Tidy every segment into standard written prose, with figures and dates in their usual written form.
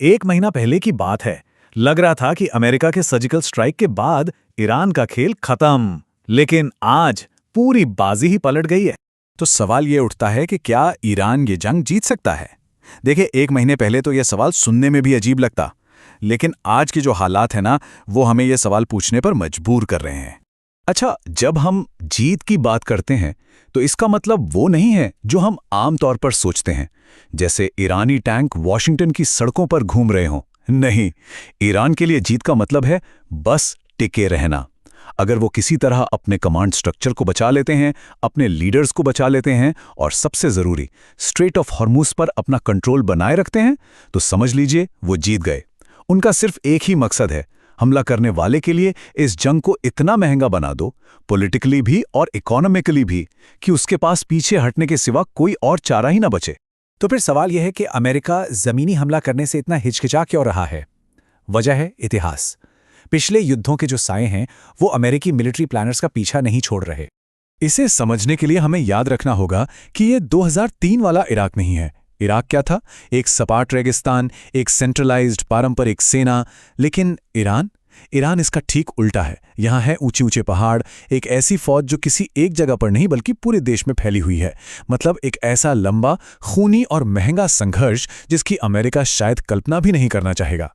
1 महीना पहले की बात है। लग रहा था कि अमेरिका के सर्जिकल स्ट्राइक के बाद ईरान का खेल खत्म, लेकिन आज पूरी बाजी ही पलट गई है। तो सवाल ये उठता है कि क्या ईरान ये जंग जीत सकता है? देखिए, 1 महीने पहले तो यह सवाल सुनने में भी अजीब लगता, लेकिन आज के जो हालात हैं ना, वो हमें ये सवाल पूछने पर मजबूर कर रहे हैं। अच्छा, जब हम जीत की बात करते हैं तो इसका मतलब वो नहीं है जो हम आम तौर पर सोचते हैं, जैसे ईरानी टैंक वॉशिंगटन की सड़कों पर घूम रहे हों। नहीं, ईरान के लिए जीत का मतलब है बस टिके रहना। अगर वो किसी तरह अपने कमांड स्ट्रक्चर को बचा लेते हैं, अपने लीडर्स को बचा लेते हैं और सबसे ज़रूरी स्ट्रेट ऑफ हॉर्मुज पर अपना कंट्रोल बनाए रखते हैं, तो समझ लीजिए वो जीत गए। उनका सिर्फ एक ही मकसद है, हमला करने वाले के लिए इस जंग को इतना महंगा बना दो, पॉलिटिकली भी और इकोनॉमिकली भी, कि उसके पास पीछे हटने के सिवा कोई और चारा ही ना बचे। तो फिर सवाल यह है कि अमेरिका जमीनी हमला करने से इतना हिचकिचा क्यों रहा है? वजह है इतिहास। पिछले युद्धों के जो साए हैं वो अमेरिकी मिलिट्री प्लानर्स का पीछा नहीं छोड़ रहे। इसे समझने के लिए हमें याद रखना होगा कि ये 2003 वाला इराक नहीं है। इराक क्या था? एक सपाट रेगिस्तान, एक सेंट्रलाइज्ड पारंपरिक सेना। लेकिन ईरान इसका ठीक उल्टा है। यहाँ है ऊंचे ऊंचे पहाड़, एक ऐसी फौज जो किसी एक जगह पर नहीं बल्कि पूरे देश में फैली हुई है। मतलब एक ऐसा लंबा, खूनी और महंगा संघर्ष जिसकी अमेरिका शायद कल्पना भी नहीं करना चाहेगा।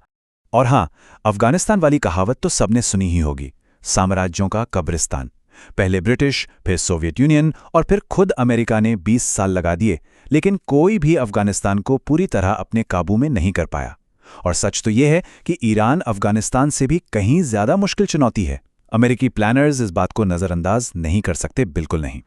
और हाँ, अफगानिस्तान वाली कहावत तो सबने सुनी ही होगी, साम्राज्यों का कब्रिस्तान। पहले ब्रिटिश, फिर सोवियत यूनियन और फिर खुद अमेरिका ने 20 साल लगा दिए, लेकिन कोई भी अफगानिस्तान को पूरी तरह अपने काबू में नहीं कर पाया। और सच तो यह है कि ईरान अफगानिस्तान से भी कहीं ज्यादा मुश्किल चुनौती है। अमेरिकी प्लानर्स इस बात को नजरअंदाज नहीं कर सकते, बिल्कुल नहीं।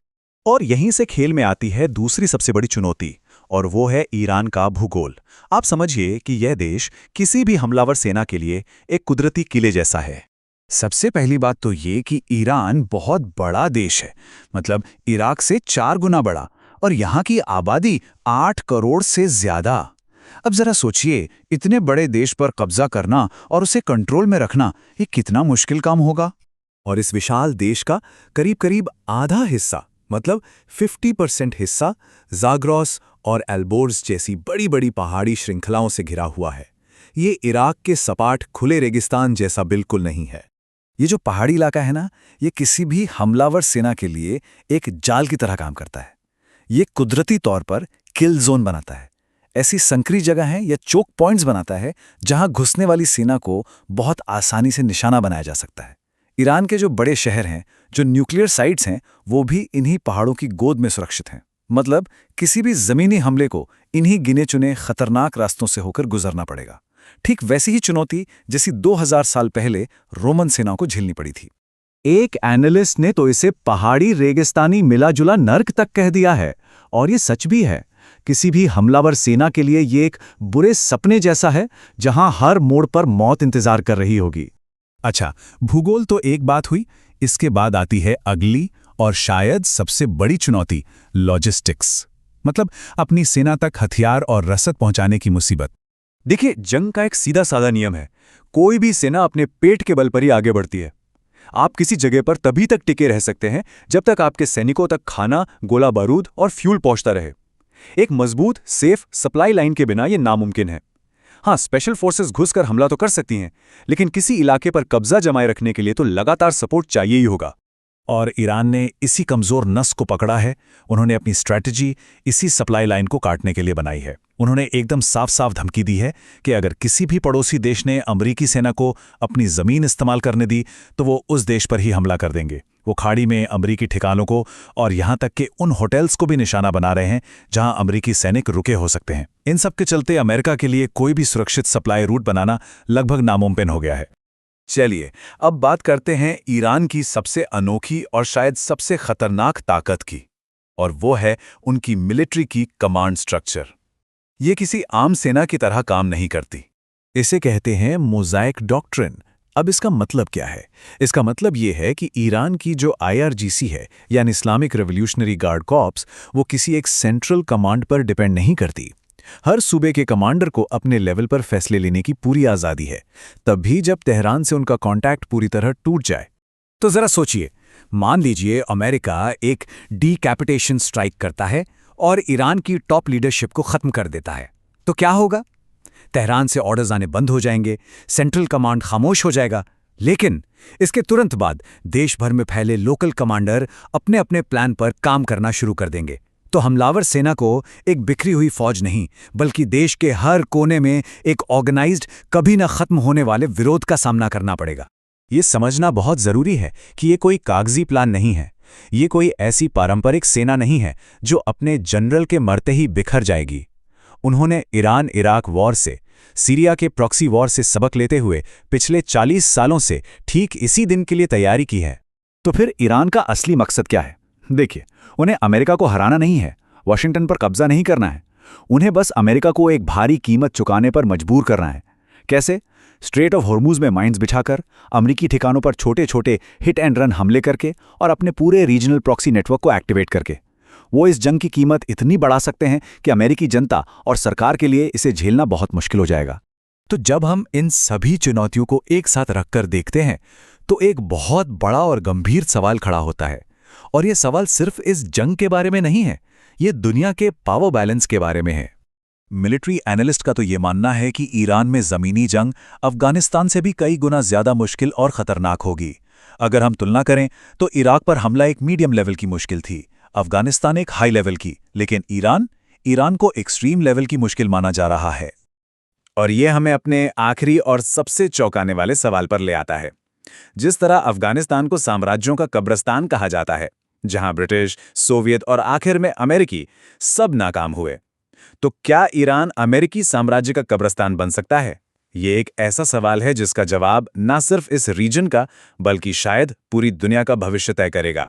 और यहीं से खेल में आती है दूसरी सबसे बड़ी चुनौती, और वो है ईरान का भूगोल। आप समझिए कि यह देश किसी भी हमलावर सेना के लिए एक कुदरती किले जैसा है। सबसे पहली बात तो ये कि ईरान बहुत बड़ा देश है, मतलब इराक से 4 गुना बड़ा, और यहाँ की आबादी 8 करोड़ से ज्यादा। अब जरा सोचिए, इतने बड़े देश पर कब्जा करना और उसे कंट्रोल में रखना, ये कितना मुश्किल काम होगा। और इस विशाल देश का करीब करीब आधा हिस्सा, मतलब 50% हिस्सा ज़ाग्रोस और एल्बोर्स जैसी बड़ी बड़ी पहाड़ी श्रृंखलाओं से घिरा हुआ है। ये इराक के सपाट खुले रेगिस्तान जैसा बिल्कुल नहीं है। ये जो पहाड़ी इलाका है ना, ये किसी भी हमलावर सेना के लिए एक जाल की तरह काम करता है। ये कुदरती तौर पर किल जोन बनाता है, ऐसी संकरी जगह है या चोक पॉइंट्स बनाता है जहां घुसने वाली सेना को बहुत आसानी से निशाना बनाया जा सकता है। ईरान के जो बड़े शहर हैं, जो न्यूक्लियर साइट्स हैं, वो भी इन्हीं पहाड़ों की गोद में सुरक्षित हैं। मतलब किसी भी जमीनी हमले को इन्हीं गिने चुने खतरनाक रास्तों से होकर गुजरना पड़ेगा। ठीक वैसी ही चुनौती जैसी 2000 साल पहले रोमन सेनाओं को झेलनी पड़ी थी। एक एनालिस्ट ने तो इसे पहाड़ी रेगिस्तानी मिला-जुला नर्क तक कह दिया है, और ये सच भी है। किसी भी हमलावर सेना के लिए ये एक बुरे सपने जैसा है, जहां हर मोड़ पर मौत इंतजार कर रही होगी। अच्छा, भूगोल तो एक बात हुई, इसके बाद आती है अगली और शायद सबसे बड़ी चुनौती, लॉजिस्टिक्स। मतलब अपनी सेना तक हथियार और रसद पहुंचाने की मुसीबत। देखिए, जंग का एक सीधा साधा नियम है, कोई भी सेना अपने पेट के बल पर ही आगे बढ़ती है। आप किसी जगह पर तभी तक टिके रह सकते हैं जब तक आपके सैनिकों तक खाना, गोला बारूद और फ्यूल पहुंचता रहे। एक मजबूत, सेफ सप्लाई लाइन के बिना यह नामुमकिन है। हाँ, स्पेशल फोर्सेस घुसकर हमला तो कर सकती हैं, लेकिन किसी इलाके पर कब्जा जमाए रखने के लिए तो लगातार सपोर्ट चाहिए ही होगा। और ईरान ने इसी कमजोर नस को पकड़ा है। उन्होंने अपनी स्ट्रैटेजी इसी सप्लाई लाइन को काटने के लिए बनाई है। उन्होंने एकदम साफ साफ धमकी दी है कि अगर किसी भी पड़ोसी देश ने अमेरिकी सेना को अपनी जमीन इस्तेमाल करने दी तो वो उस देश पर ही हमला कर देंगे। वो खाड़ी में अमेरिकी ठिकानों को और यहां तक कि उन होटल्स को भी निशाना बना रहे हैं जहां अमेरिकी सैनिक रुके हो सकते हैं। इन सब के चलते अमेरिका के लिए कोई भी सुरक्षित सप्लाई रूट बनाना लगभग नामुमकिन हो गया है। चलिए, अब बात करते हैं ईरान की सबसे अनोखी और शायद सबसे खतरनाक ताकत की, और वो है उनकी मिलिट्री की कमांड स्ट्रक्चर। ये किसी आम सेना की तरह काम नहीं करती। इसे कहते हैं मोज़ाइक डॉक्ट्रिन। अब इसका मतलब क्या है? इसका मतलब ये है कि ईरान की जो IRGC है, यानी इस्लामिक रेवोल्यूशनरी गार्ड कॉर्प्स, वो किसी एक सेंट्रल कमांड पर डिपेंड नहीं करती। हर सूबे के कमांडर को अपने लेवल पर फैसले लेने की पूरी आज़ादी है, तब भी जब तेहरान से उनका कांटेक्ट पूरी तरह टूट जाए। तो जरा सोचिए, मान लीजिए अमेरिका एक डीकैपिटेशन स्ट्राइक करता है और ईरान की टॉप लीडरशिप को खत्म कर देता है, तो क्या होगा? तेहरान से ऑर्डर्स आने बंद हो जाएंगे, सेंट्रल कमांड खामोश हो जाएगा। लेकिन इसके तुरंत बाद देश भर में फैले लोकल कमांडर अपने अपने प्लान पर काम करना शुरू कर देंगे। तो हमलावर सेना को एक बिखरी हुई फौज नहीं, बल्कि देश के हर कोने में एक ऑर्गेनाइज्ड, कभी न खत्म होने वाले विरोध का सामना करना पड़ेगा। ये समझना बहुत जरूरी है कि ये कोई कागजी प्लान नहीं है। ये कोई ऐसी पारंपरिक सेना नहीं है जो अपने जनरल के मरते ही बिखर जाएगी। उन्होंने ईरान इराक वॉर से, सीरिया के प्रॉक्सी वॉर से सबक लेते हुए पिछले 40 सालों से ठीक इसी दिन के लिए तैयारी की है। तो फिर ईरान का असली मकसद क्या है? देखिए, उन्हें अमेरिका को हराना नहीं है, वॉशिंगटन पर कब्जा नहीं करना है। उन्हें बस अमेरिका को एक भारी कीमत चुकाने पर मजबूर करना है। कैसे? स्ट्रेट ऑफ हॉर्मुज में माइंस बिछाकर, अमेरिकी ठिकानों पर छोटे छोटे हिट एंड रन हमले करके और अपने पूरे रीजनल प्रॉक्सी नेटवर्क को एक्टिवेट करके। वो इस जंग की कीमत इतनी बढ़ा सकते हैं कि अमेरिकी जनता और सरकार के लिए इसे झेलना बहुत मुश्किल हो जाएगा। तो जब हम इन सभी चुनौतियों को एक साथ रखकर देखते हैं तो एक बहुत बड़ा और गंभीर सवाल खड़ा होता है। और यह सवाल सिर्फ इस जंग के बारे में नहीं है, ये दुनिया के पावर बैलेंस के बारे में है। मिलिट्री एनालिस्ट का तो ये मानना है कि ईरान में ज़मीनी जंग अफगानिस्तान से भी कई गुना ज़्यादा मुश्किल और ख़तरनाक होगी। अगर हम तुलना करें तो इराक पर हमला एक मीडियम लेवल की मुश्किल थी, अफगानिस्तान एक हाई लेवल की, लेकिन ईरान को एक्सट्रीम लेवल की मुश्किल माना जा रहा है। और ये हमें अपने आखिरी और सबसे चौंकाने वाले सवाल पर ले आता है। जिस तरह अफगानिस्तान को साम्राज्यों का कब्रिस्तान कहा जाता है, जहां ब्रिटिश, सोवियत और आखिर में अमेरिकी सब नाकाम हुए, तो क्या ईरान अमेरिकी साम्राज्य का कब्रिस्तान बन सकता है? ये एक ऐसा सवाल है जिसका जवाब न सिर्फ इस रीजन का, बल्कि शायद पूरी दुनिया का भविष्य तय करेगा।